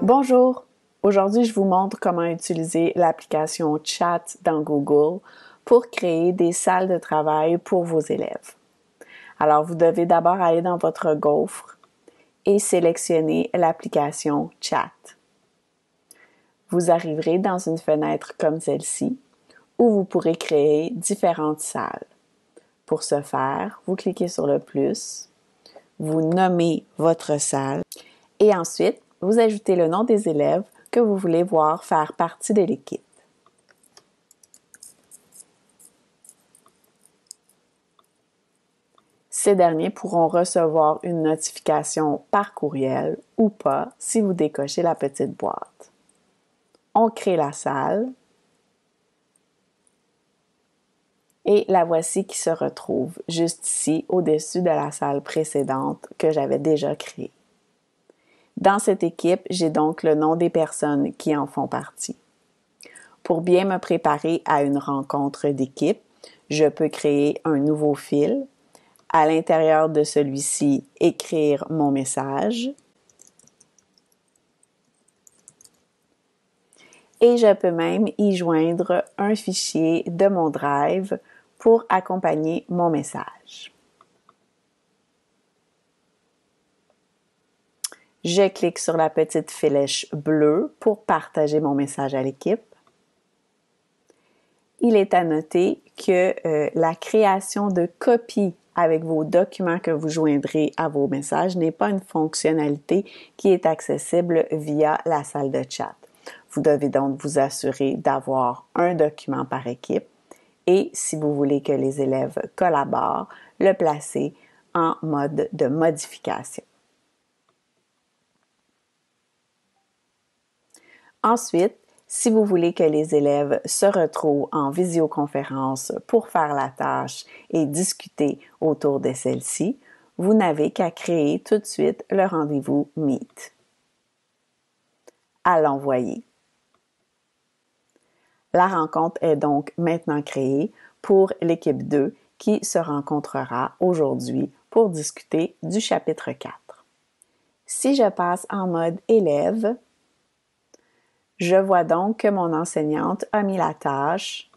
Bonjour! Aujourd'hui, je vous montre comment utiliser l'application Chat dans Google pour créer des salles de travail pour vos élèves. Alors, vous devez d'abord aller dans votre gaufre et sélectionner l'application Chat. Vous arriverez dans une fenêtre comme celle-ci où vous pourrez créer différentes salles. Pour ce faire, vous cliquez sur le plus, vous nommez votre salle et ensuite, vous ajoutez le nom des élèves que vous voulez voir faire partie de l'équipe. Ces derniers pourront recevoir une notification par courriel ou pas si vous décochez la petite boîte. On crée la salle et la voici qui se retrouve juste ici au-dessus de la salle précédente que j'avais déjà créée. Dans cette équipe, j'ai donc le nom des personnes qui en font partie. Pour bien me préparer à une rencontre d'équipe, je peux créer un nouveau fil. À l'intérieur de celui-ci, écrire mon message. Et je peux même y joindre un fichier de mon Drive pour accompagner mon message. Je clique sur la petite flèche bleue pour partager mon message à l'équipe. Il est à noter que la création de copies avec vos documents que vous joindrez à vos messages n'est pas une fonctionnalité qui est accessible via la salle de chat. Vous devez donc vous assurer d'avoir un document par équipe et, si vous voulez que les élèves collaborent, le placer en mode de modification. Ensuite, si vous voulez que les élèves se retrouvent en visioconférence pour faire la tâche et discuter autour de celle-ci, vous n'avez qu'à créer tout de suite le rendez-vous Meet. À l'envoyer. La rencontre est donc maintenant créée pour l'équipe 2 qui se rencontrera aujourd'hui pour discuter du chapitre 4. Si je passe en mode élève, je vois donc que mon enseignante a mis la tâche.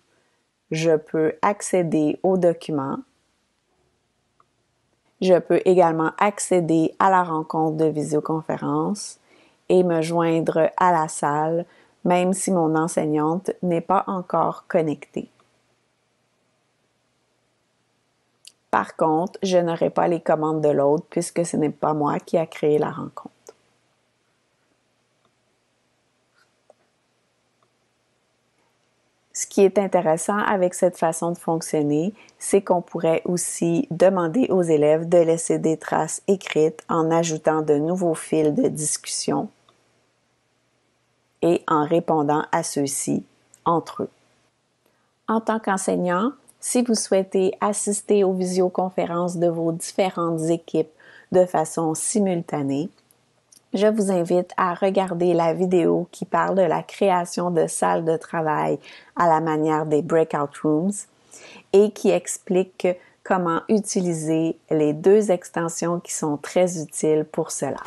Je peux accéder au document. Je peux également accéder à la rencontre de visioconférence et me joindre à la salle, même si mon enseignante n'est pas encore connectée. Par contre, je n'aurai pas les commandes de l'autre puisque ce n'est pas moi qui a créé la rencontre. Ce qui est intéressant avec cette façon de fonctionner, c'est qu'on pourrait aussi demander aux élèves de laisser des traces écrites en ajoutant de nouveaux fils de discussion et en répondant à ceux-ci entre eux. En tant qu'enseignant, si vous souhaitez assister aux visioconférences de vos différentes équipes de façon simultanée, je vous invite à regarder la vidéo qui parle de la création de salles de travail à la manière des breakout rooms et qui explique comment utiliser les deux extensions qui sont très utiles pour cela.